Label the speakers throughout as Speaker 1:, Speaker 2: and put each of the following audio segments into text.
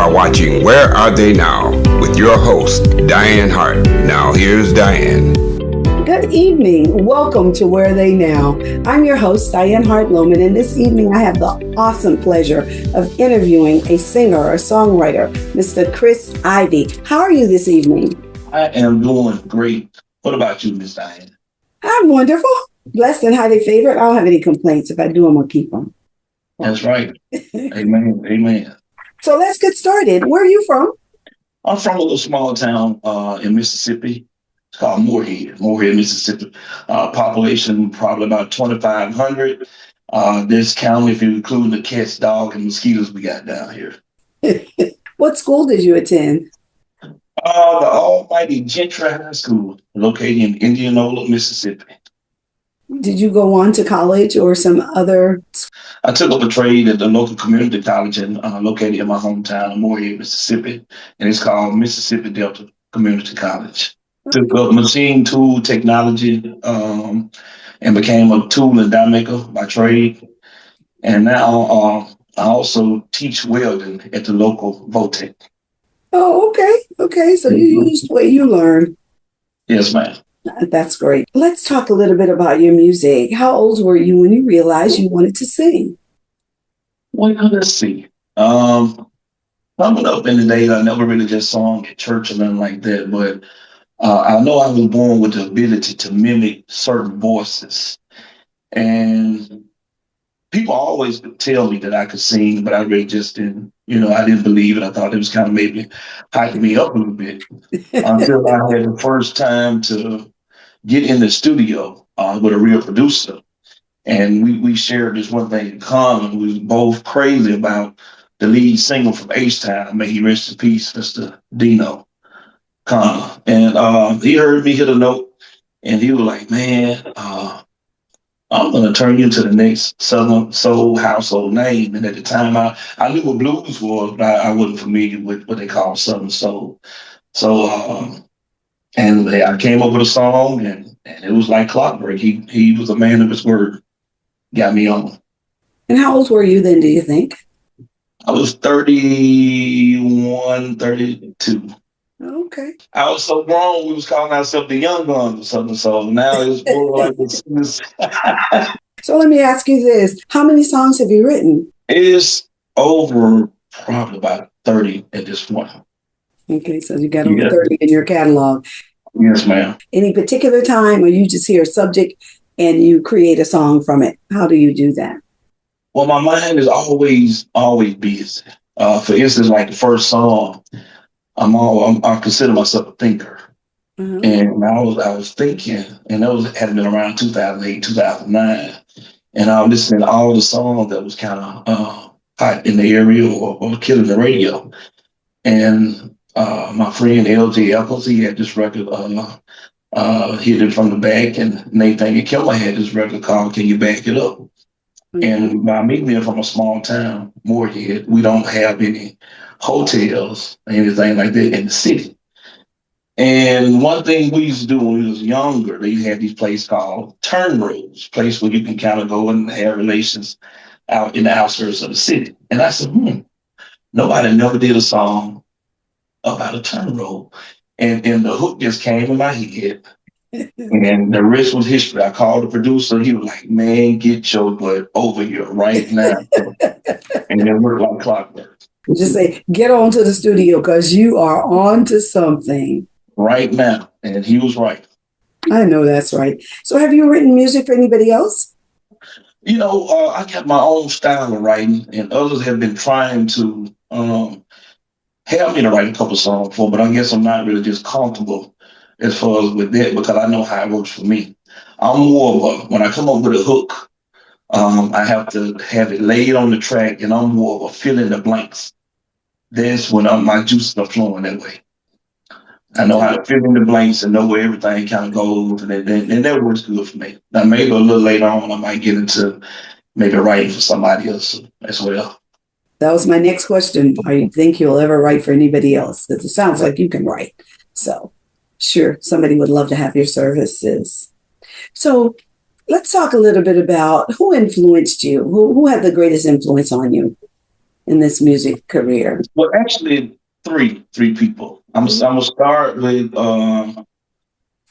Speaker 1: are watching Where Are They Now with your host, Dianne Hart. Now here's Dianne.
Speaker 2: Good evening. Welcome to Where Are They Now? I'm your host, Dianne Hart Lowman, and this evening I have the awesome pleasure of interviewing a singer, a songwriter, Mr. Chris Ivy. How are you this evening?
Speaker 3: I am doing great. What about you, Miss Dianne?
Speaker 2: I'm wonderful. Blessed and highly favored. I don't have any complaints. If I do, I'm going to keep them.
Speaker 3: That's right. Amen. Amen.
Speaker 2: So let's get started. Where are you from?
Speaker 3: I'm from a little small town in Mississippi. It's called Moorhead, Mississippi. Population probably about 2,500. This county, if you include the cats, dog, and mosquitoes we got down here.
Speaker 2: What school did you attend?
Speaker 3: The almighty Gentry High School, located in Indianola, Mississippi.
Speaker 2: Did you go on to college or some other?
Speaker 3: I took up a trade at the local community college located in my hometown of Moorhead, Mississippi, and it's called Mississippi Delta Community College. Took up machine tool technology and became a tool and die maker by trade. And now I also teach welding at the local Votech.
Speaker 2: Oh, okay. Okay. So you used what you learned.
Speaker 3: Yes, ma'am.
Speaker 2: That's great. Let's talk a little bit about your music. How old were you when you realized you wanted to sing?
Speaker 3: Well, let's see. Coming up in the days, I never really just sung at church or nothing like that, but I know I was born with the ability to mimic certain voices. And people always tell me that I could sing, but I really just didn't, I didn't believe it. I thought it was kind of maybe hyping me up a little bit until I had the first time to get in the studio with a real producer. And we shared this one thing in common. We was both crazy about the lead singer from H-Town. May he rest in peace, Mr. Dino Connor. And he heard me hit a note, and he was like, man, I'm going to turn you into the next Southern Soul household name. And at the time, I knew what blues was, but I wasn't familiar with what they call Southern Soul. So, and I came up with a song, and it was like clockwork. He was a man of his word. Got me on.
Speaker 2: And how old were you then, do you think?
Speaker 3: I was 31, 32.
Speaker 2: Okay.
Speaker 3: I was so grown, we was calling ourselves the young guns or something. So now it's more like this.
Speaker 2: So let me ask you this. How many songs have you written?
Speaker 3: It's over probably about 30 at this point.
Speaker 2: Okay, so you got over 30 in your catalog.
Speaker 3: Yes, ma'am.
Speaker 2: Any particular time, or you just hear a subject and you create a song from it? How do you do that?
Speaker 3: Well, my mind is always busy. For instance, like the first song, I consider myself a thinker. Mm-hmm. And I was thinking, and that had been around 2008, 2009. And I was listening to all the songs that was kind of hot in the area or killing the radio. And my friend LJ Eccles, he had this record, Hit It From the Back, and Nathan Killer had this record called Can You Back It Up? Mm-hmm. And by me being from a small town, Moorhead, we don't have any hotels or anything like that in the city. And one thing we used to do when we was younger, they had these places called turn roads, place where you can kind of go and have relations out in the outskirts of the city. And I said, nobody never did a song about a turn road. And the hook just came in my head. And the rest was history. I called the producer. He was like, man, get your butt over here right now. And it worked like clockwork.
Speaker 2: Just say, get on to the studio because you are on to something.
Speaker 3: Right now. And he was right.
Speaker 2: I know that's right. So have you written music for anybody else?
Speaker 3: I got my own style of writing, and others have been trying to help me to write a couple songs for, but I guess I'm not really just comfortable as far as with that because I know how it works for me. I'm more of when I come up with a hook, I have to have it laid on the track, and I'm more of a fill in the blanks. That's when my juices are flowing that way. I know how to fill in the blanks and know where everything kind of goes, and that works good for me. Now, maybe a little later on, I might get into maybe writing for somebody else as well.
Speaker 2: That was my next question. Do you think you'll ever write for anybody else? Because it sounds like you can write. So, sure, somebody would love to have your services. So, let's talk a little bit about who influenced you. Who had the greatest influence on you? in this music career?
Speaker 3: Well, actually, three people. I'm gonna start with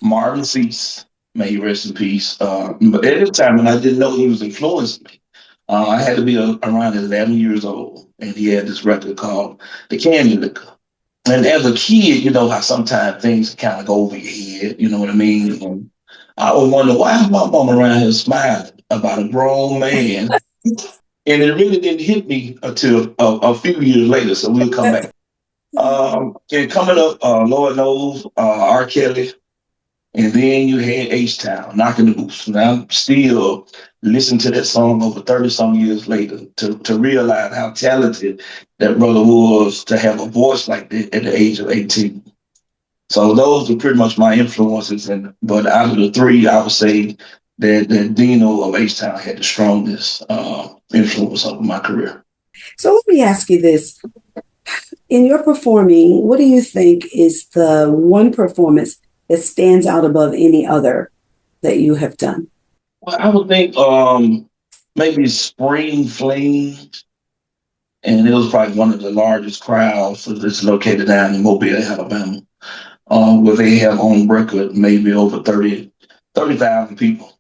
Speaker 3: Marvin Cease. May he rest in peace. But at the time, when I didn't know he was influencing me, I had to be around 11 years old, and he had this record called "The Candy Liquor." And as a kid, you know how sometimes things kind of go over your head. You know what I mean? And I would wonder, why is my mom around here smiling about a grown man? And it really didn't hit me until a few years later. So we'll come back. And coming up, Lord knows, R. Kelly, and then you had H-Town, Knocking the Boots. And I'm still listening to that song over 30-some years later to realize how talented that brother was to have a voice like that at the age of 18. So those are pretty much my influences. But out of the three, I would say that Dino of H-Town had the strongest influence over my career.
Speaker 2: So let me ask you this. In your performing, what do you think is the one performance that stands out above any other that you have done?
Speaker 3: Well, I would think maybe Spring Fling. And it was probably one of the largest crowds that's located down in Mobile, Alabama, where they have on record maybe over 30,000 people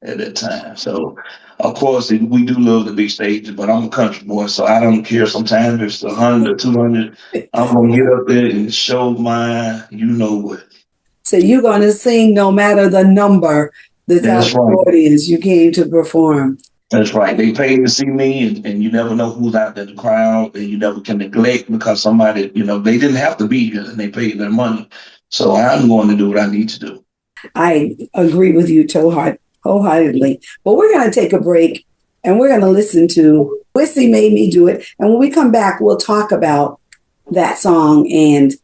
Speaker 3: at that time. So, of course, we do love the big stages, but I'm a country boy, so I don't care. Sometimes if it's 100 or 200, I'm going to get up there and show my you-know-what.
Speaker 2: So you're going to sing no matter the number that's out the audience you came to perform.
Speaker 3: That's right. They paid to see me, and you never know who's out there in the crowd, and you never can neglect because somebody, you know, they didn't have to be here, and they paid their money. So I'm going to do what I need to do.
Speaker 2: I agree with you wholeheartedly. But we're going to take a break, and we're going to listen to Wissy Made Me Do It. And when we come back, we'll talk about that song and,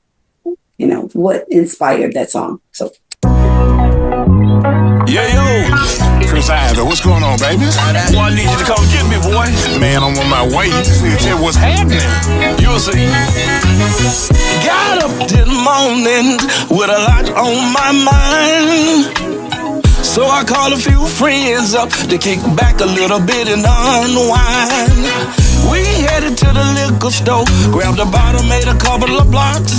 Speaker 2: you know, what inspired that song. So.
Speaker 4: Yo, Chris Ivy, what's going on, baby? Boy, I need you to come get me, boy. Man, I'm on my way. You just need to tell what's happening. You'll see. Got up this morning with a lot on my mind. So I called a few friends up to kick back a little bit and unwind. We headed to the liquor store, grabbed a bottle, made a couple of blocks.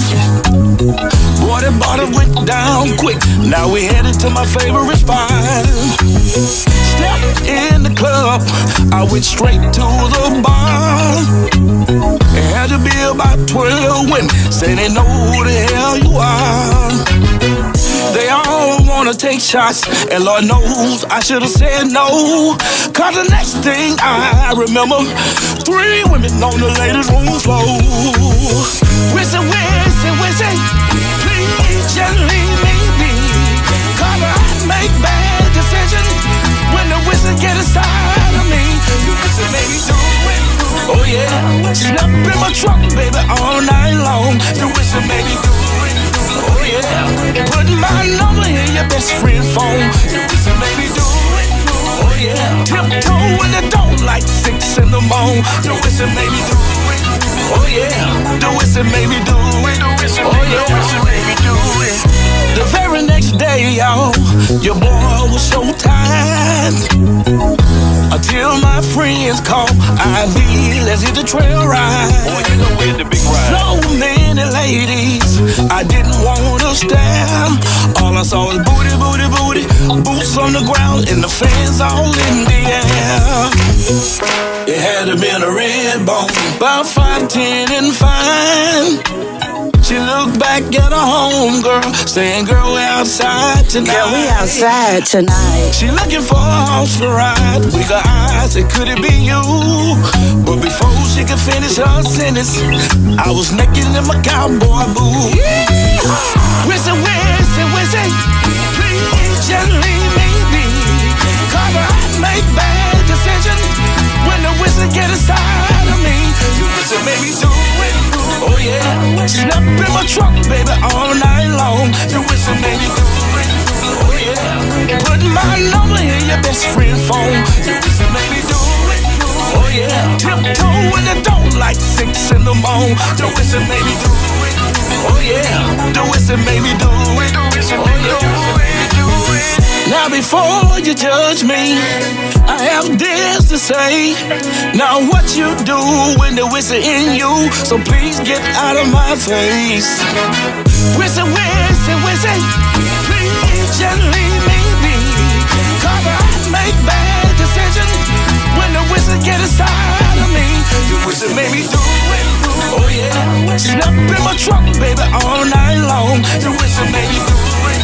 Speaker 4: Boy, that bottle went down quick. Now we headed to my favorite spot. Stepped in the club, I went straight to the bar. It had to be about 12 women, say they know who the hell you are. They all wanna take shots, and Lord knows I should've said no. Cause the next thing I remember, 3 women on the ladies' room floor. Wissy, wissy, wissy, please just leave me be. Cause I make bad decisions when the whistle get inside of me. You wissy make me do it, oh yeah. Snap in my truck, baby, all night long. You wissy make me do it, oh yeah. Put my number in your best friend's phone. You wissy make me do it, oh yeah. Tiptoe in the door like 6 in the morning. You wissy make me do it, oh yeah. Do wissy make me do it, oh yeah. Wissy make me do it. The very next day, y'all, your boy was so tired. Until my friends called Ivy, let's hit the trail ride. Boy, you know we're the big ride. So many ladies, I didn't want to stare. All I saw was booty, booty, booty, boots on the ground and the fans all in the air. It had to been a red bone, about 5'10" and fine. She looked back at her homegirl, saying, girl, we outside tonight.
Speaker 5: Yeah, we outside tonight.
Speaker 4: She looking for a horse to ride. With her eyes said, could it be you? But before she could finish her sentence, I was naked in my cowboy boots. Wissy, wissy, wissy, please just leave me be. Cause I make bad decisions when the whistle get inside of me. You wissy make me do it, oh yeah. Snap in my truck, baby, all night long. You wissy make me do it, oh yeah. Put my number in your best friend's phone. You wissy make me do it, oh yeah. Tiptoe in the door like 6 in the morning. You wissy make me do it, oh yeah. Do wissy make me do it, oh yeah. Do it. Now before you judge me, I have this to say. Now what you do when the whistle in you, so please get out of my face. Whistle, whistle, whistle, please just leave me be. 'Cause I make bad decisions when the whistle get inside of me. The whistle made me do it, oh yeah. Slept in my truck, baby, all night long. The whistle made me do it,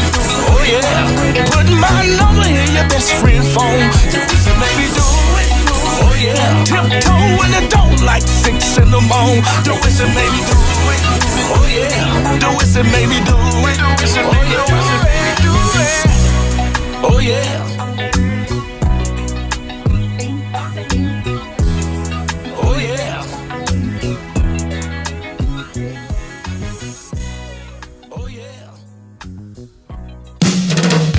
Speaker 4: oh yeah. Put my number in your best friend's phone. The whistle made me do it, oh yeah. Tiptoe in the door like 6 in the morning. The whistle made me do it, oh yeah. The whistle made me do it, oh yeah. Oh yeah. Oh yeah. Oh yeah.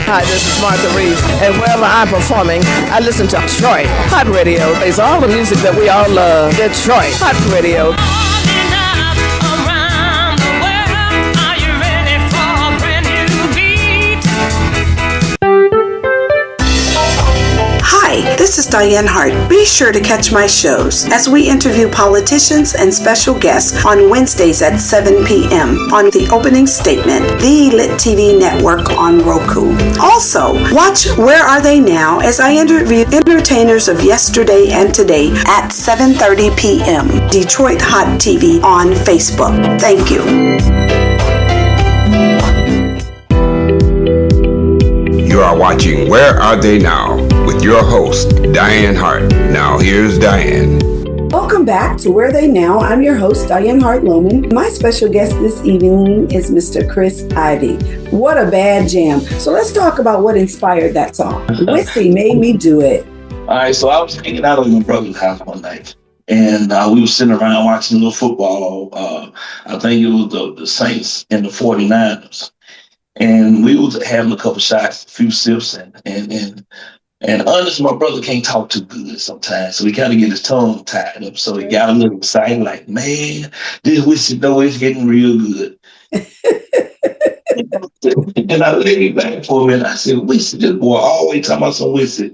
Speaker 6: Hi, this is Martha Reeves, and wherever I'm performing, I listen to Detroit Hot Radio. It's all the music that we all love. Detroit Hot Radio.
Speaker 2: Hi, this is Dianne Hart. Be sure to catch my shows as we interview politicians and special guests on Wednesdays at 7 p.m. on The Opening Statement, the Lit TV network on Roku. Also, watch Where Are They Now as I interview entertainers of yesterday and today at 7:30 p.m. Detroit Hot TV on Facebook. Thank you.
Speaker 1: You are watching Where Are They Now with your host, Dianne Hart. Now here's Dianne.
Speaker 2: Welcome back to Where They Now. I'm your host, Dianne Hart Lowman. My special guest this evening is Mr. Chris Ivy. What a bad jam. So let's talk about what inspired that song. Whiskey made me do it.
Speaker 3: All right, so I was hanging out at my brother's house one night, and we were sitting around watching a little football. I think it was the Saints and the 49ers. And we was having a couple shots, a few sips, and honestly, my brother can't talk too good sometimes, so he kind of get his tongue tied up. So he got a little excited, like, man, this whiskey though is getting real good. And I laid back for a minute. I said, whiskey, this boy always talking about some whiskey.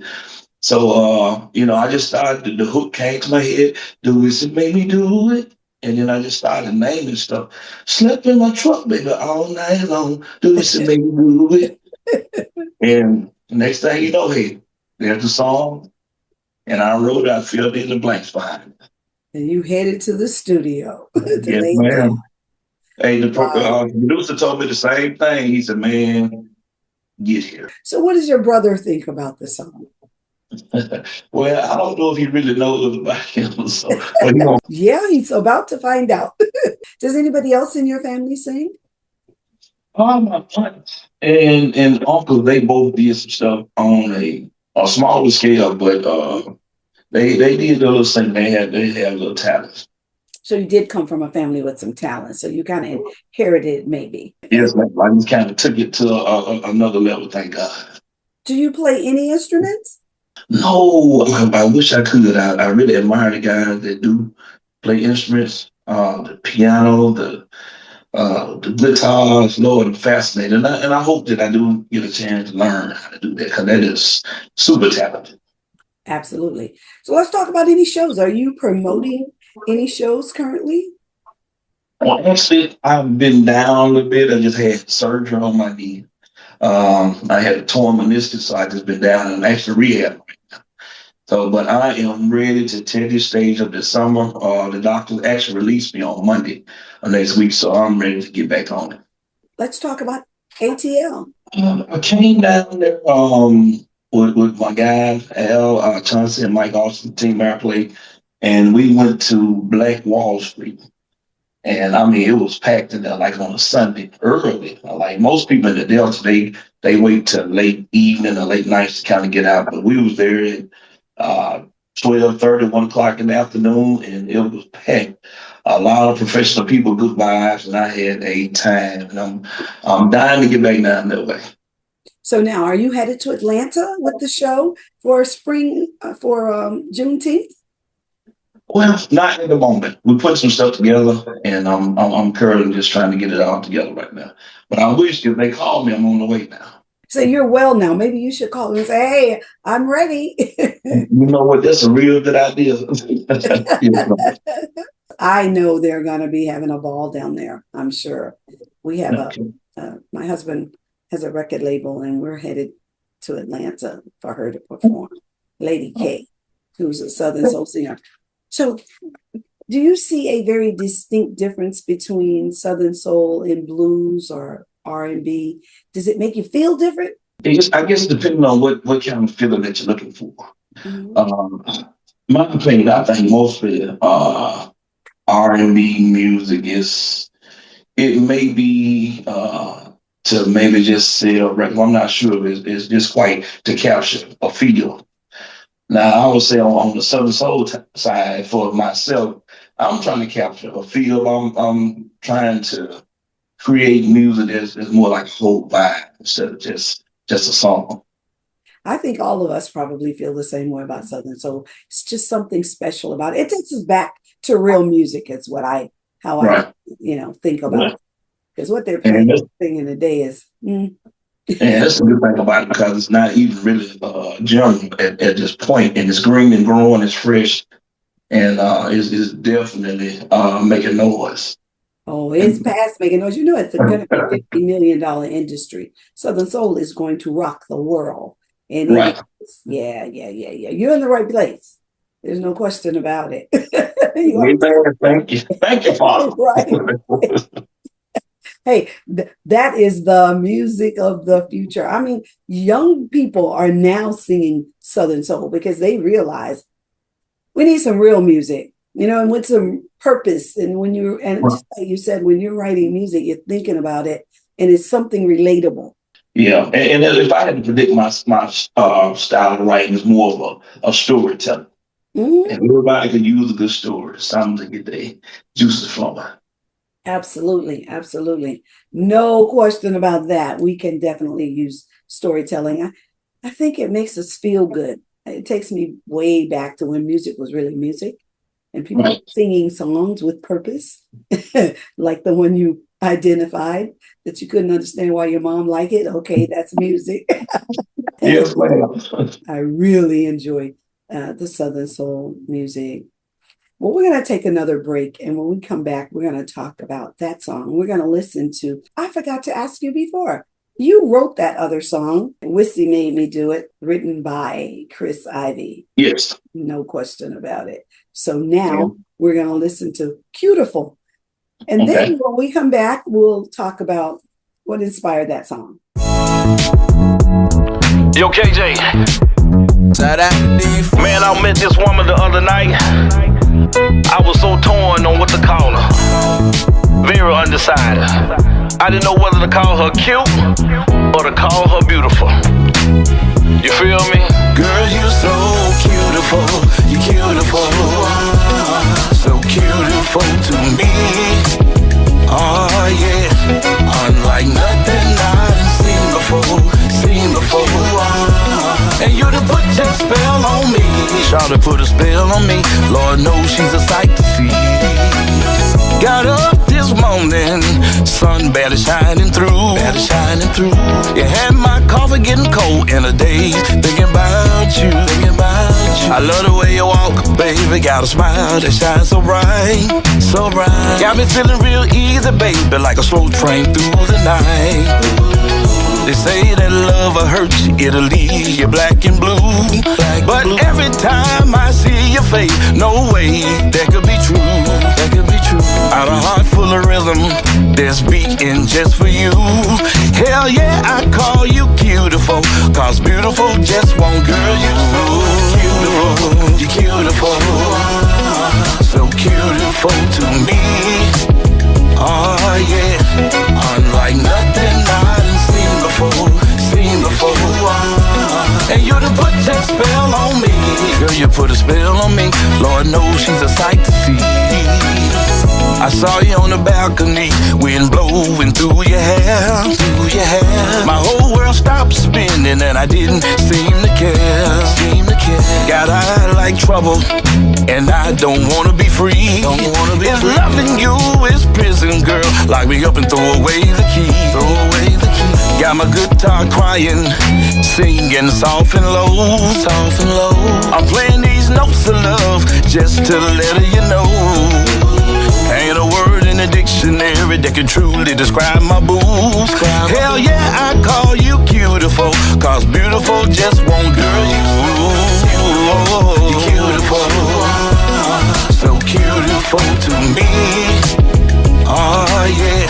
Speaker 3: So, I just started, the hook came to my head, the whiskey made me do it. And then I just started naming stuff. Slept in my truck, baby, all night long. Do this and make me do it. And the next thing you know, hey, there's the song. And I wrote it, I filled in the blanks behind it.
Speaker 2: And you headed to the studio.
Speaker 3: Yes, ma'am. Hey, the producer told me the same thing. He said, man, get here.
Speaker 2: So what does your brother think about the song?
Speaker 3: Well, I don't know if he really knows about him. So,
Speaker 2: yeah, he's about to find out. Does anybody else in your family sing?
Speaker 3: My aunts and uncles, they both did some stuff on a smaller scale, but they did a little singing. They had a little talent.
Speaker 2: So you did come from a family with some talent. So you kind of inherited, maybe.
Speaker 3: Yes, I just kind of took it to another level. Thank God.
Speaker 2: Do you play any instruments?
Speaker 3: No, I wish I could. I really admire the guys that do play instruments, the piano, the guitars. Lord, I'm fascinated, and I hope that I do get a chance to learn how to do that, because that is super talented.
Speaker 2: Absolutely. So let's talk about any shows. Are you promoting any shows currently?
Speaker 3: Well, actually, I've been down a bit. I just had surgery on my knee. I had a torn meniscus, so I just been down and actually rehab right now. So, but I am ready to take this stage of the summer. The doctors actually released me on Monday of next week, so I'm ready to get back on it.
Speaker 2: Let's talk about ATL.
Speaker 3: I came down there with my guys, Al Chauncey and Mike Austin, Team Airplay, and we went to Black Wall Street. And I mean, it was packed in there like on a Sunday early. Like most people in the Delta, they wait till late evening or late nights to kind of get out. But we was there at 12:30, 1 o'clock in the afternoon, and it was packed. A lot of professional people, good vibes, and I had a time. And I'm dying to get back down that way.
Speaker 2: So now, are you headed to Atlanta with the show for spring, for Juneteenth?
Speaker 3: Well, not at the moment. We put some stuff together, and I'm currently just trying to get it all together right now. But I wish if they call me, I'm on the way now.
Speaker 2: So you're well now. Maybe you should call them and say, "Hey, I'm ready."
Speaker 3: You know what? That's a real good idea.
Speaker 2: I know they're going to be having a ball down there. I'm sure. We have my husband has a record label, and we're headed to Atlanta for her to perform. Lady K, who's a Southern soul singer. So, do you see a very distinct difference between Southern soul and blues or R&B? Does it make you feel different?
Speaker 3: I guess depending on what kind of feeling that you're looking for.
Speaker 2: Mm-hmm.
Speaker 3: My opinion, I think mostly R&B music it may be to maybe just sell records. I'm not sure if it's just quite to capture a feel. Now, I would say on the Southern Soul side for myself, I'm trying to capture a feel. I'm trying to create music that's more like a whole vibe instead of just a song.
Speaker 2: I think all of us probably feel the same way about Southern Soul. It's just something special about it. It takes us back to real music. Is I think about it. Because what they're playing today is.
Speaker 3: And that's the good thing about it, because it's not even really genre at this point, and it's green and growing, it's fresh, and it's definitely making noise.
Speaker 2: Oh, it's past making noise. You know, it's going to be a $50 million industry. Southern Soul is going to rock the world. And
Speaker 3: right.
Speaker 2: Yeah. You're in the right place. There's no question about it.
Speaker 3: Thank you, Father.
Speaker 2: Right. Hey, that is the music of the future. I mean, young people are now singing Southern Soul because they realize we need some real music, and with some purpose. And just like you said, when you're writing music, you're thinking about it, and it's something relatable.
Speaker 3: Yeah, and if I had to predict my style of writing, is more of a storytelling. Mm-hmm. And everybody can use a good story, something to get their juices flowing.
Speaker 2: Absolutely. No question about that. We can definitely use storytelling. I think it makes us feel good. It takes me way back to when music was really music and people were singing songs with purpose, like the one you identified that you couldn't understand why your mom liked it. Okay, that's music.
Speaker 3: Yes, ma'am.
Speaker 2: I really enjoy the Southern Soul music. Well, we're going to take another break, and when we come back, we're going to talk about that song. We're going to listen to, I forgot to ask you before, you wrote that other song, Wissy Made Me Do It, written by Chris Ivy.
Speaker 3: Yes.
Speaker 2: No question about it. So now we're going to listen to Beautiful. And then when we come back, we'll talk about what inspired that song.
Speaker 4: Yo, KJ. Man, I met this woman the other night. I was so torn on what to call her. Very undecided. I didn't know whether to call her cute or to call her beautiful. You feel me?
Speaker 7: Girl, you're so beautiful. You're beautiful. So beautiful to me. Oh yeah. Unlike nothing I've seen before. And you done put your spell on me. Shawty put a spell on me. Lord knows she's a sight to see. Got up this morning, sun barely shining through. You had my coffee getting cold in a daze. Thinking about you. I love the way you walk, baby. Got a smile that shines so bright. Got me feeling real easy, baby, like a slow train through the night. They say that love will hurt you, it'll leave you black and blue. But every time I see your face, no way that could be true. Out a heart full of rhythm, that's beating just for you. Hell yeah, I call you beautiful, cause beautiful just won't. Girl, you're so beautiful. You're beautiful. So beautiful to me. Oh yeah. Unlike nothing I've seen before. And you done put that spell on me. Girl, you put a spell on me. Lord knows she's a sight to see. I saw you on the balcony, wind blowing through your hair. My whole world stopped spinning and I didn't seem to care. Got eye like trouble and I don't wanna be free. If loving you is prison, girl, lock me up and throw away the key. Got my guitar crying, singing soft and low, soft and low. I'm playing these notes of love just to let you know. Ain't a word in the dictionary that can truly describe my boo. Hell yeah, I call you beautiful, cause beautiful just won't do. You're beautiful, so beautiful to me. Oh yeah,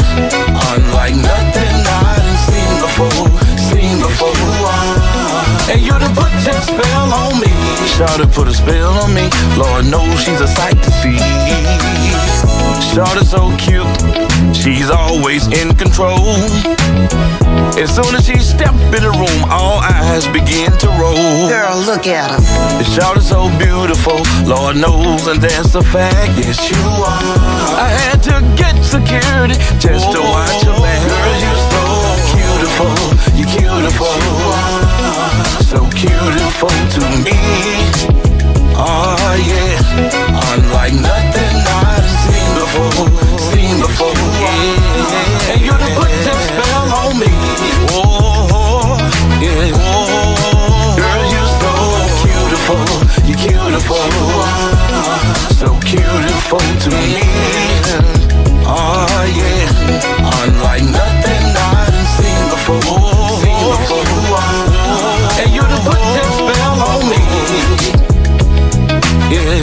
Speaker 7: unlike nothing I've seen before, seen before. And you done put that spell on me. Shawty put a spell on me. Lord knows she's a sight to see. Shawty's so cute, she's always in control. As soon as she step in the room, all eyes begin to roll.
Speaker 5: Girl, look at him.
Speaker 7: Shawty's so beautiful, Lord knows, and that's a fact. Yes, you are. I had to get security just to watch your back. Girl, you're so beautiful, you're beautiful. So beautiful to me. Oh yeah, unlike nothing I've seen before, seen before. Yeah. And you done put that spell on me. Oh yeah. Oh, girl, you're so beautiful, you're beautiful. So beautiful to me. Oh yeah, unlike nothing I've seen before, seen before. And you done put that spell on me. Yeah.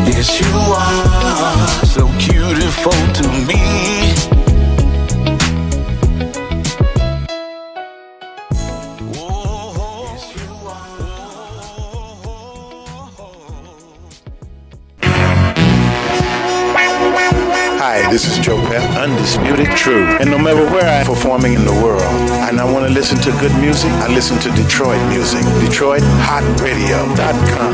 Speaker 7: Yes, you are so beautiful to me. Whoa, yes, you
Speaker 8: Hi, this is Joe Pep, Undisputed Truth. And no matter where I'm performing in the world, and I want to listen to good music, I listen to Detroit music. DetroitHotRadio.com.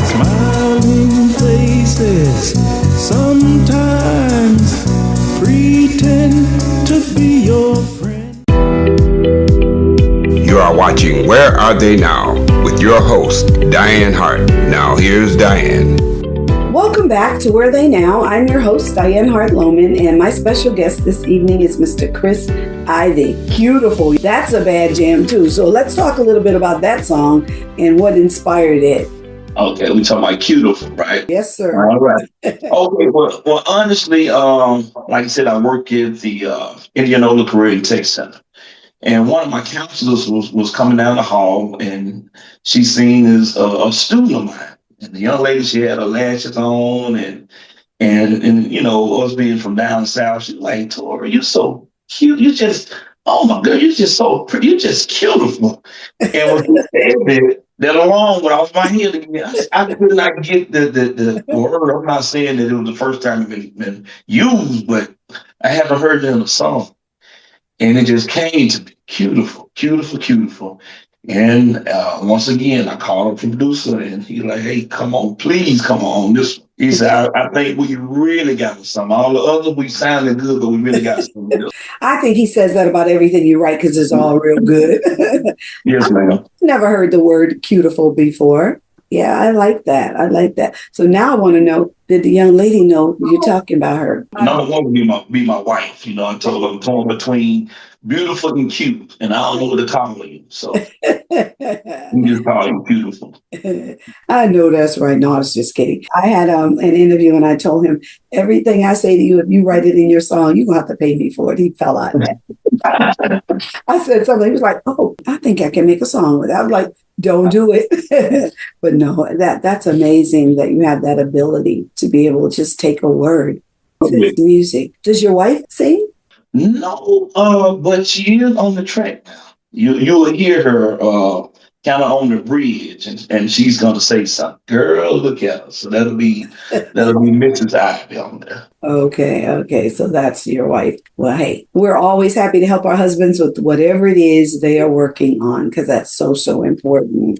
Speaker 9: Smiling faces sometimes pretend to be your friend.
Speaker 1: You are watching Where Are They Now with your host, Dianne Hart. Now here's Dianne.
Speaker 2: Welcome back to Where They Now. I'm your host, Dianne Hart Lowman, and my special guest this evening is Mr. Chris Ivy. Beautiful. That's a bad jam too. So let's talk a little bit about that song and what inspired it.
Speaker 3: Okay, we talking about Beautiful, right?
Speaker 2: Yes, sir.
Speaker 3: All right. Okay, well, honestly, like I said, I work at the Indianola Career and Tech Center. And one of my counselors was coming down the hall, and she seen as a student of mine. And the young lady, she had her lashes on, and you know, us being from down south, she was like, Tori, you're so cute. You just, oh my God, you're just so pretty. You're just beautiful. And when she said that alarm went off my head again. I could not get the word. I'm not saying that it was the first time it been used, but I haven't heard it in a song. And it just came to me, beautiful, beautiful, beautiful. And once again, I called the producer, and he's like, "Hey, come on, please come on this one." He said, "I think we really got some. All the others we sounded good, but we really got some."
Speaker 2: I think he says that about everything you write because it's all real good.
Speaker 3: Yes, ma'am.
Speaker 2: Never heard the word "beautiful" before. Yeah, I like that. I like that. So now I want to know, did the young lady know you're talking about her?
Speaker 3: Number one would be my wife. You know, I told her I'm torn between beautiful and cute, and I don't know what to call you. So you just call you beautiful.
Speaker 2: I know that's right. No, I was just kidding. I had an interview, and I told him, everything I say to you, if you write it in your song, you're going to have to pay me for it. He fell out of that. I said something. He was like, "Oh, I think I can make a song with it." I was like, "Don't do it." But no, that's amazing that you have that ability to be able to just take a word. It's music. Does your wife sing?
Speaker 3: No, but she is on the track now. You will hear her kind of on the bridge, and she's gonna say something. Girl, look at her. So that'll be Mrs. Ivy on there.
Speaker 2: Okay. So that's your wife. Well, hey, we're always happy to help our husbands with whatever it is they are working on, because that's so important.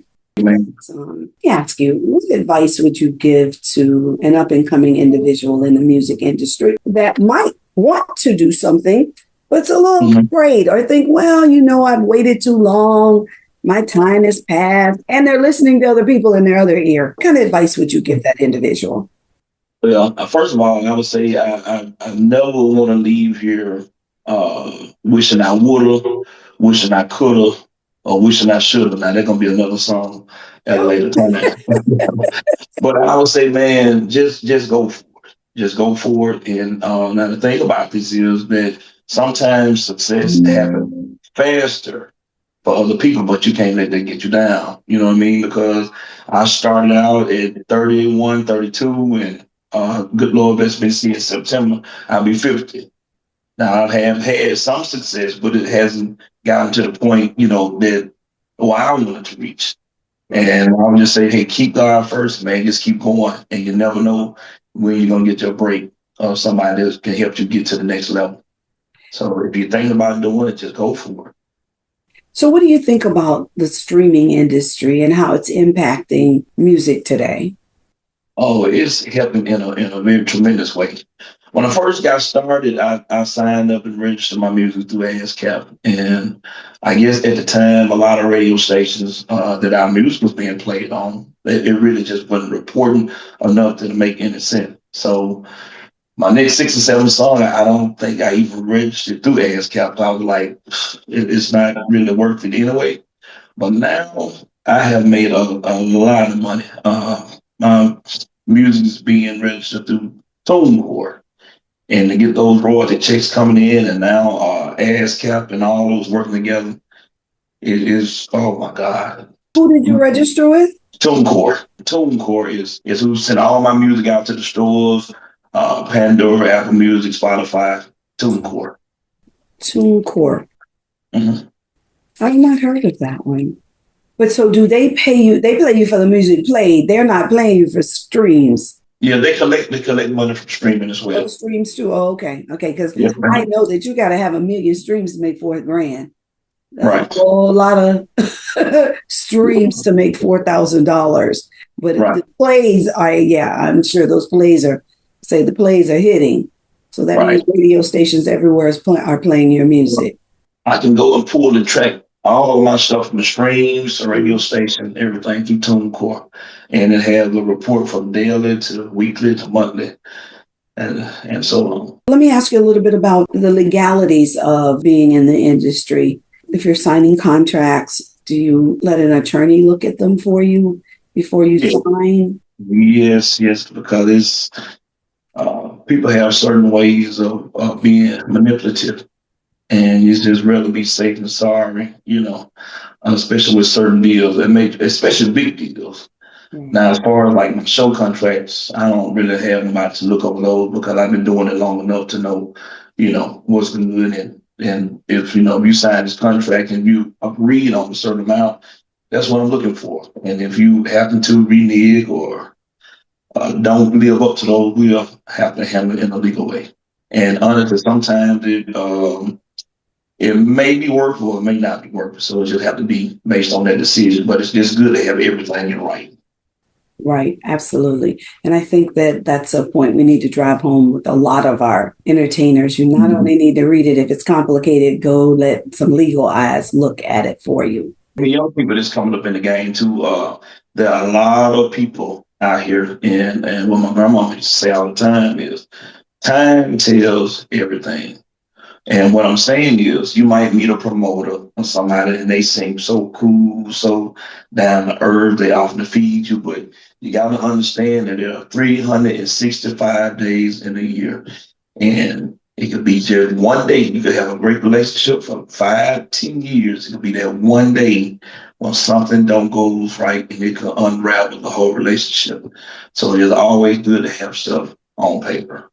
Speaker 2: Ask you, what advice would you give to an up-and-coming individual in the music industry that might want to do something, but it's a little afraid, or think, well, I've waited too long, my time has passed, and they're listening to other people in their other ear? What kind of advice would you give that individual?
Speaker 3: Well, first of all, I would say I never want to leave here wishing I woulda, wishing I coulda, or wishing I shoulda. Now, there's going to be another song at a later time. But I would say, man, just go for it. Just go for it. And now the thing about this is that sometimes success happens faster for other people, but you can't let that get you down. You know what I mean? Because I started out at 31, 32, and good Lord, bless me, see in September, I'll be 50. Now, I have had some success, but it hasn't gotten to the point, that I wanted to reach. And I'll just say, hey, keep God first, man. Just keep going. And you never know when you're going to get your break or somebody that can help you get to the next level. So if you're thinking about doing it, just go for it.
Speaker 2: So what do you think about the streaming industry and how it's impacting music today?
Speaker 3: Oh, it's helping in a very tremendous way. When I first got started, I signed up and registered my music through ASCAP. And I guess at the time, a lot of radio stations that our music was being played on, it really just wasn't reporting enough to make any sense. So my next 6 or 7 songs, I don't think I even registered through ASCAP. I was like, it's not really worth it anyway. But now I have made a lot of money. My music is being registered through TuneCore. And to get those royalty checks coming in and now ASCAP and all those working together, it is, oh my God.
Speaker 2: Who did you register with?
Speaker 3: TuneCore. TuneCore is who sent all my music out to the stores, Pandora, Apple Music, Spotify, TuneCore.
Speaker 2: TuneCore.
Speaker 3: Mm-hmm.
Speaker 2: I've not heard of that one. But so do they pay you? They play you for the music played. They're not playing you for streams.
Speaker 3: Yeah, they collect money from streaming as well.
Speaker 2: Oh, streams too. Oh, okay. Okay. Because
Speaker 3: Yes,
Speaker 2: I know that you got to have 1 million streams to make $4,000. That's
Speaker 3: right.
Speaker 2: A whole lot of streams to make $4,000. But
Speaker 3: right.
Speaker 2: The plays are, I'm sure those plays are, say the plays are hitting. So that means radio stations everywhere are playing your music.
Speaker 3: I can go and pull and track all of my stuff from the streams, the radio station, everything through TuneCore. And it has a report from daily to weekly to monthly and so on.
Speaker 2: Let me ask you a little bit about the legalities of being in the industry. If you're signing contracts, do you let an attorney look at them for you before you sign?
Speaker 3: Yes, because it's people have certain ways of being manipulative. And you just rather be safe than sorry, especially with certain deals, especially big deals. Mm-hmm. Now, as far as like my show contracts, I don't really have anybody to look over those because I've been doing it long enough to know, what's good. And if, you sign this contract and you agreed on a certain amount, that's what I'm looking for. And if you happen to renege or don't live up to those, we'll have to handle it in a legal way. And honestly, sometimes it may be worth it or it may not be worth it. So it just have to be based on that decision. But it's just good to have everything in writing.
Speaker 2: Right. Absolutely. And I think that that's a point we need to drive home with a lot of our entertainers. You not only need to read it. If it's complicated, go let some legal eyes look at it for you.
Speaker 3: The young people that's coming up in the game too, there are a lot of people out here. And what my grandma used to say all the time is time tells everything. And what I'm saying is you might meet a promoter or somebody and they seem so cool, so down to earth, they often feed you, but you got to understand that there are 365 days in a year. And it could be just one day. You could have a great relationship for 5, 10 years. It could be that one day when something don't goes right and it could unravel the whole relationship. So it's always good to have stuff on paper.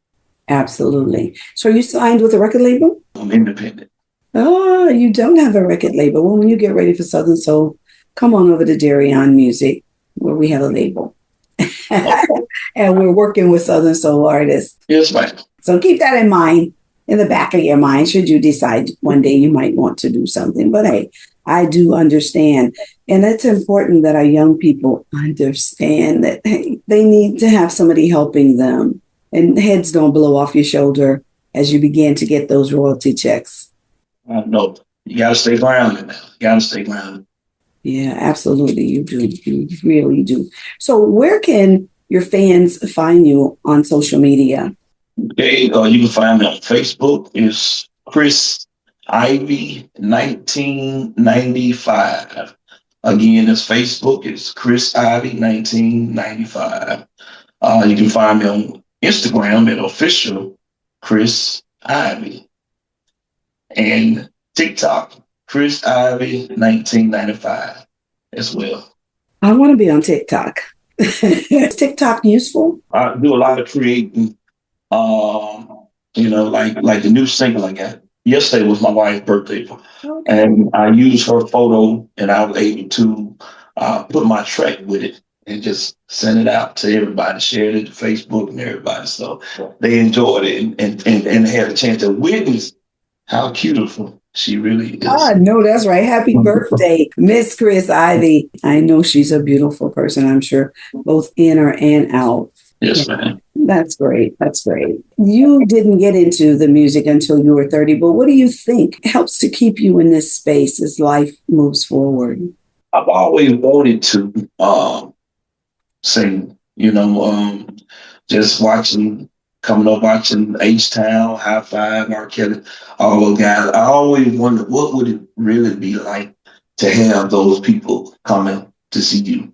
Speaker 2: Absolutely. So you signed with a record label?
Speaker 3: I'm independent.
Speaker 2: Oh, you don't have a record label. Well, when you get ready for Southern Soul, come on over to Dianne Music, where we have a label. And we're working with Southern Soul artists.
Speaker 3: Yes, ma'am.
Speaker 2: So keep that in mind, in the back of your mind, should you decide one day you might want to do something. But hey, I do understand. And it's important that our young people understand that they need to have somebody helping them. And heads don't blow off your shoulder as you begin to get those royalty checks.
Speaker 3: No, you got to stay grounded now. You got to stay grounded.
Speaker 2: Yeah, absolutely. You do. You really do. So where can your fans find you on social media?
Speaker 3: Okay, you can find me on Facebook. It's Chris Ivy 1995. Again, it's Facebook. It's Chris Ivy 1995. You can find me on Instagram at official Chris Ivy, and TikTok Chris Ivy 1995 as well.
Speaker 2: I want to be on TikTok. Is TikTok useful?
Speaker 3: I do a lot of creating. Like the new single I got. Yesterday was my wife's birthday, and I used her photo, and I was able to put my track with it and just send it out to everybody, shared it to Facebook and everybody. So they enjoyed it and had a chance to witness how beautiful she really is.
Speaker 2: Ah, no, that's right. Happy birthday, Miss Chris Ivy. I know she's a beautiful person, I'm sure, both inner and out.
Speaker 3: Yes, ma'am.
Speaker 2: That's great. That's great. You didn't get into the music until you were 30, but what do you think helps to keep you in this space as life moves forward?
Speaker 3: I've always wanted to sing, just watching H-Town, High Five, R. Kelly, all those guys. I always wondered what would it really be like to have those people coming to see you.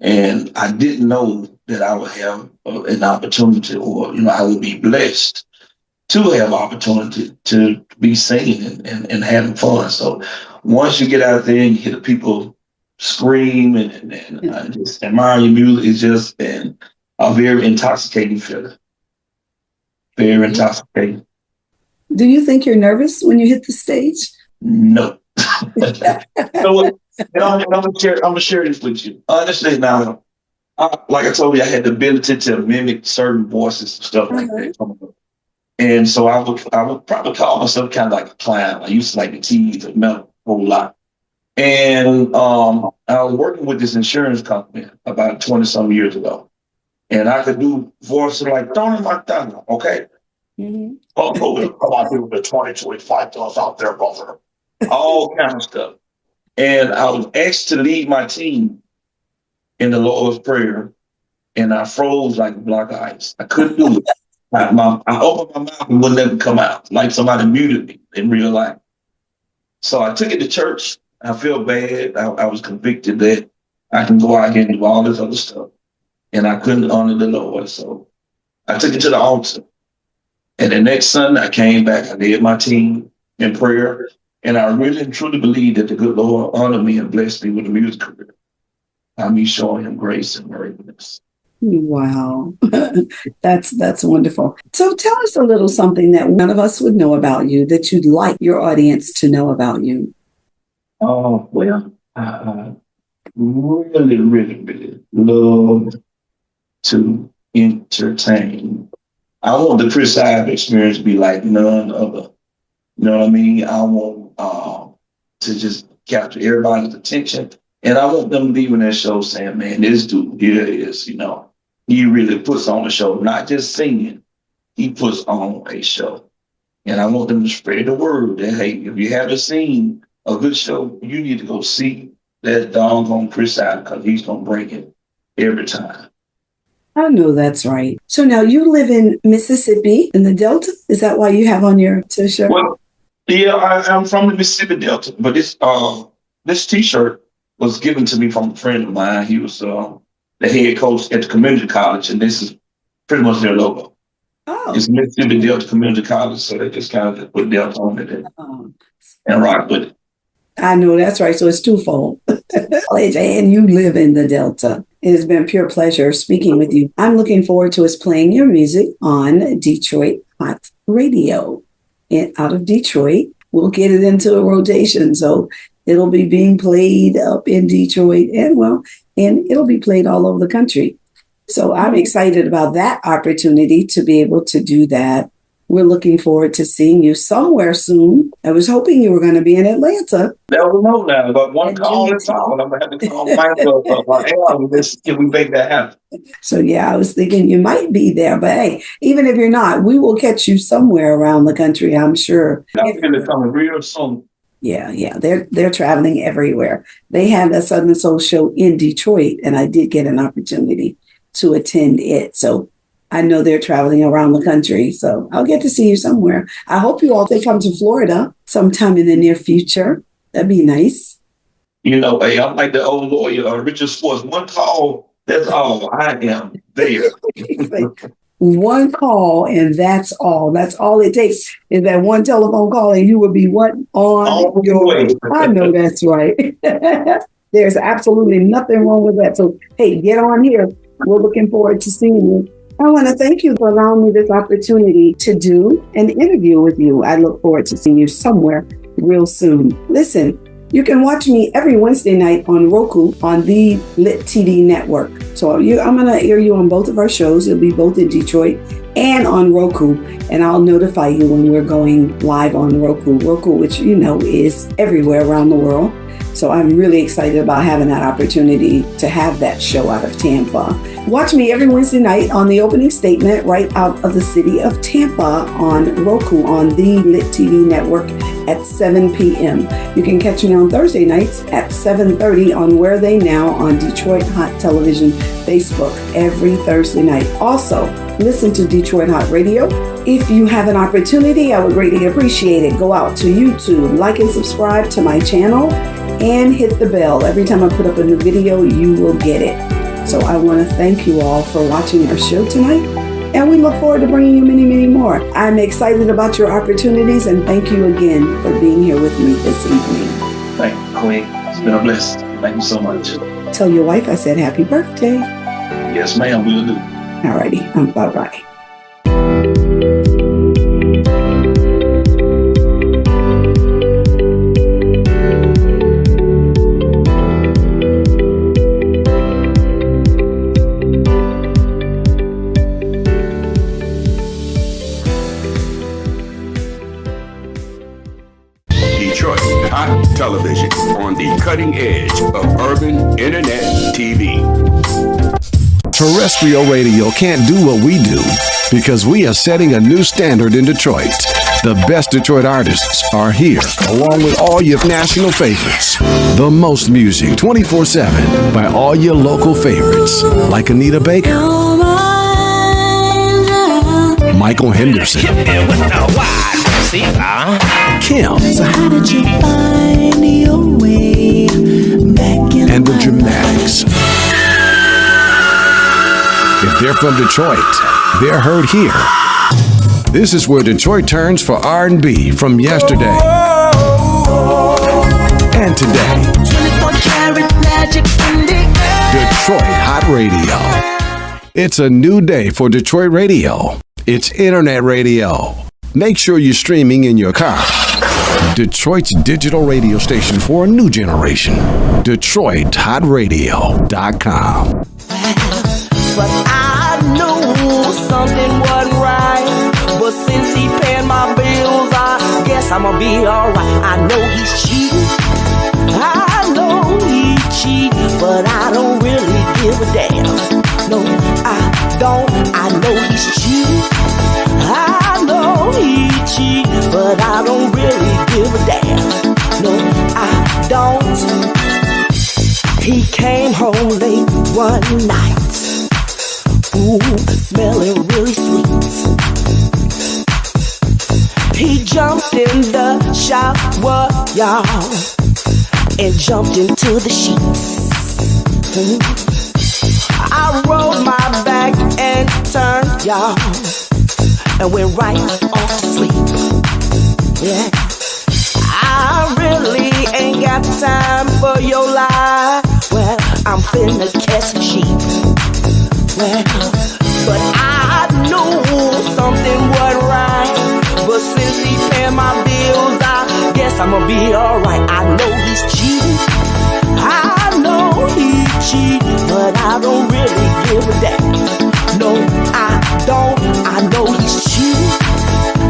Speaker 3: And I didn't know that I would have an opportunity, or I would be blessed to have opportunity to be singing and having fun. So once you get out there and you hear the people scream and just admire your music, it's just a very intoxicating feeling. Very intoxicating.
Speaker 2: Do you think you're nervous when you hit the stage?
Speaker 3: No. I'm gonna share this with you. Honestly, now, like I told you, I had the ability to mimic certain voices and stuff like that. And so I would probably call myself kind of like a clown. I used to like the tease and melt a whole lot. And I was working with this insurance company about 20 some years ago. And I could do voices like Tony Montana, okay?
Speaker 10: Come on, do the 2025 us out there, brother.
Speaker 3: All kind of stuff. And I was asked to lead my team in the Lord's Prayer, and I froze like a block of ice. I couldn't do it. I opened my mouth and wouldn't let it come out, like somebody muted me in real life. So I took it to church. I feel bad. I was convicted that I can go out here and do all this other stuff, and I couldn't honor the Lord. So I took it to the altar. And the next Sunday, I came back. I led my team in prayer. And I really and truly believe that the good Lord honored me and blessed me with a music career. Me showing him grace and mercifulness.
Speaker 2: Wow. That's wonderful. So tell us a little something that none of us would know about you that you'd like your audience to know about you.
Speaker 3: Oh, well, I really, really, really love to entertain. I want the Chris Ivy experience to be like none other. You know what I mean? I want to just capture everybody's attention. And I want them leaving that show saying, man, this dude here is, he really puts on a show, not just singing. He puts on a show. And I want them to spread the word that, hey, if you haven't seen a good show, you need to go see that doggone Chris Ivy, because he's going to bring it every time.
Speaker 2: I know that's right. So now you live in Mississippi, in the Delta? Is that why you have on your t-shirt?
Speaker 3: Well, yeah, I'm from the Mississippi Delta, but this t-shirt was given to me from a friend of mine. He was the head coach at the community college, and this is pretty much their logo. Oh. It's Mississippi Delta Community College, so they just kind of put Delta on it and rock with it.
Speaker 2: I know that's right. So it's twofold. And you live in the Delta. It has been a pure pleasure speaking with you. I'm looking forward to us playing your music on Detroit Hot Radio. And out of Detroit, we'll get it into a rotation. So it'll be being played up in Detroit and it'll be played all over the country. So I'm excited about that opportunity to be able to do that. We're looking forward to seeing you somewhere soon. I was hoping you were going to be in Atlanta.
Speaker 3: Never know now, but one call is all. I'm going to have to call can we make that happen?
Speaker 2: So yeah, I was thinking you might be there, but hey, even if you're not, we will catch you somewhere around the country, I'm sure.
Speaker 3: I'm going to come real soon.
Speaker 2: Yeah, they're traveling everywhere. They had a Southern Soul show in Detroit, and I did get an opportunity to attend it. So I know they're traveling around the country, so I'll get to see you somewhere. I hope you all come to Florida sometime in the near future. That'd be nice.
Speaker 3: You know, hey, I'm like the old lawyer, Richard Schwartz. One call, that's all. I am there.
Speaker 2: One call, and that's all. That's all it takes is that one telephone call, and you will be on your way. I know that's right. There's absolutely nothing wrong with that. So, hey, get on here. We're looking forward to seeing you. I want to thank you for allowing me this opportunity to do an interview with you. I look forward to seeing you somewhere real soon. Listen, you can watch me every Wednesday night on Roku on the Lit TV network. So I'm going to air you on both of our shows. It'll be both in Detroit and on Roku. And I'll notify you when we're going live on Roku. Roku, which you know is everywhere around the world. So I'm really excited about having that opportunity to have that show out of Tampa. Watch me every Wednesday night on the opening statement right out of the city of Tampa on Roku on the Lit TV network at 7 p.m. You can catch me on Thursday nights at 7:30 on Where They Now on Detroit Hot Television Facebook every Thursday night. Also, listen to Detroit Hot Radio. If you have an opportunity, I would greatly appreciate it. Go out to YouTube, like and subscribe to my channel, and hit the bell. Every time I put up a new video, you will get it. So I want to thank you all for watching our show tonight, and we look forward to bringing you many, many more. I'm excited about your opportunities, and thank you again for being here with me this evening.
Speaker 3: Thank you, Queen. It's been a blessing. Thank you so much.
Speaker 2: Tell your wife I said happy birthday.
Speaker 3: Yes, ma'am, we'll do.
Speaker 2: All righty. Bye-bye.
Speaker 1: Detroit Hot Television on the cutting edge of urban internet TV.
Speaker 11: Terrestrial radio can't do what we do because we are setting a new standard in Detroit. The best Detroit artists are here, along with all your national favorites. The most music 24/7 by all your local favorites, like Anita Baker, Michael Henderson, Kim,
Speaker 5: So how did you find your way back in
Speaker 11: and the Dramatics. If they're from Detroit, they're heard here. This is where Detroit turns for R&B from yesterday and today.
Speaker 5: 24-karat magic in the air.
Speaker 11: Detroit Hot Radio. It's a new day for Detroit radio. It's internet radio. Make sure you're streaming in your car. Detroit's digital radio station for a new generation. DetroitHotRadio.com.
Speaker 6: But I knew something wasn't right. But since he paid my bills, I guess I'ma be alright. I know he's cheating. I know he cheats, but I don't really give a damn. No, I don't. I know he's cheating. I know he cheats, but I don't really give a damn. No, I don't. He came home late one night. Ooh, smelling really sweet. He jumped in the shower, y'all, and jumped into the sheets. I rolled my back and turned, y'all, and went right off to sleep. Yeah, I really ain't got time for your lie. Well, I'm finna catch some sheep. Well, but I knew something wasn't right. But since he paid my bills, I guess I'ma be alright. I know he's cheating. I know he cheats, but I don't really give a damn. No, I don't. I know he's cheating.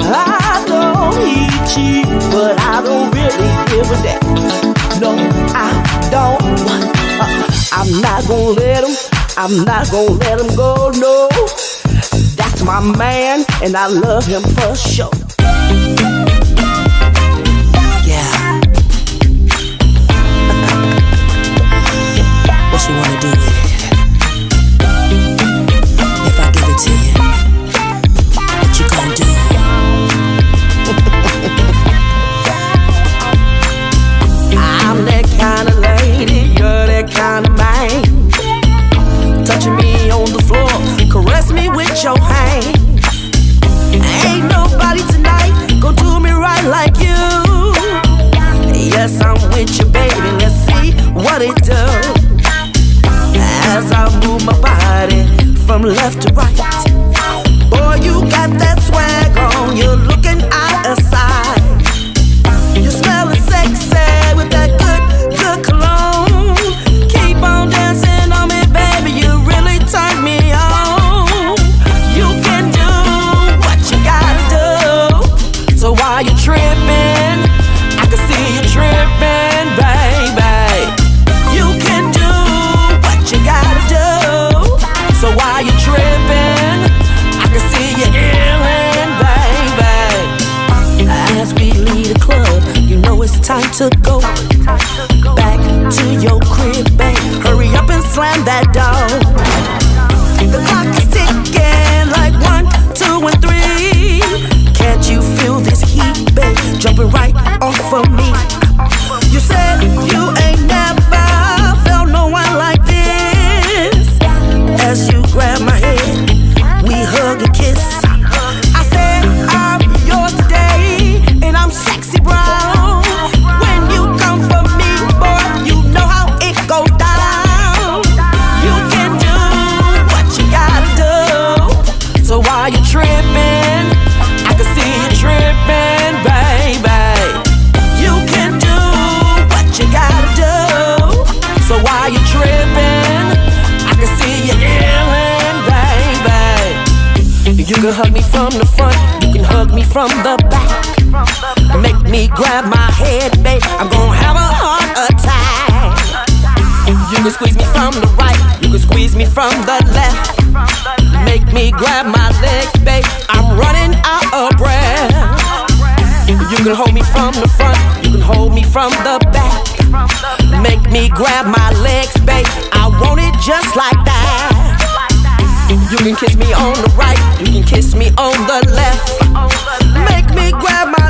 Speaker 6: I know he cheats, but I don't really give a damn. No, I don't. I'm not gonna let him. I'm not gonna let him go, no. That's my man, and I love him for sure. Yeah. What you wanna do with it? from left to right. Boy, you got that swag on, you're looking out of sight. You smelling sexy with that good cologne. Keep on dancing on me, baby, you really turn me on. You can do what you gotta do. So while you tripping, I can see you tripping, baby. You can do what you gotta do. So while you tripping, I can see you illin', baby. As we leave the club, you know it's time to go back to your crib, babe. Hurry up and slam that door. The clock is ticking like 1, 2, and 3. Can't you feel this heat, babe, jumping right off of me? You said you ain't never felt no one like this. As you grab my hand, we hug and kiss. I said I'm yours today, and I'm sexy brown. When you come for me, boy, you know how it goes down. You can do what you gotta do. So while you're tripping, I can see you tripping, baby. You can do what you gotta do. So while you're tripping, I can see you illin', baby. You can hug me from the front, you can hug me from the back. Make me grab my head, babe, I'm gonna have a heart attack. You can squeeze me from the right, you can squeeze me from the left. Make me grab my legs, babe, I'm running out of breath. You can hold me from the front, you can hold me from the back. Make me grab my legs, babe, I want it just like that. You can kiss me on the right, you can kiss me on the left. Make me grab my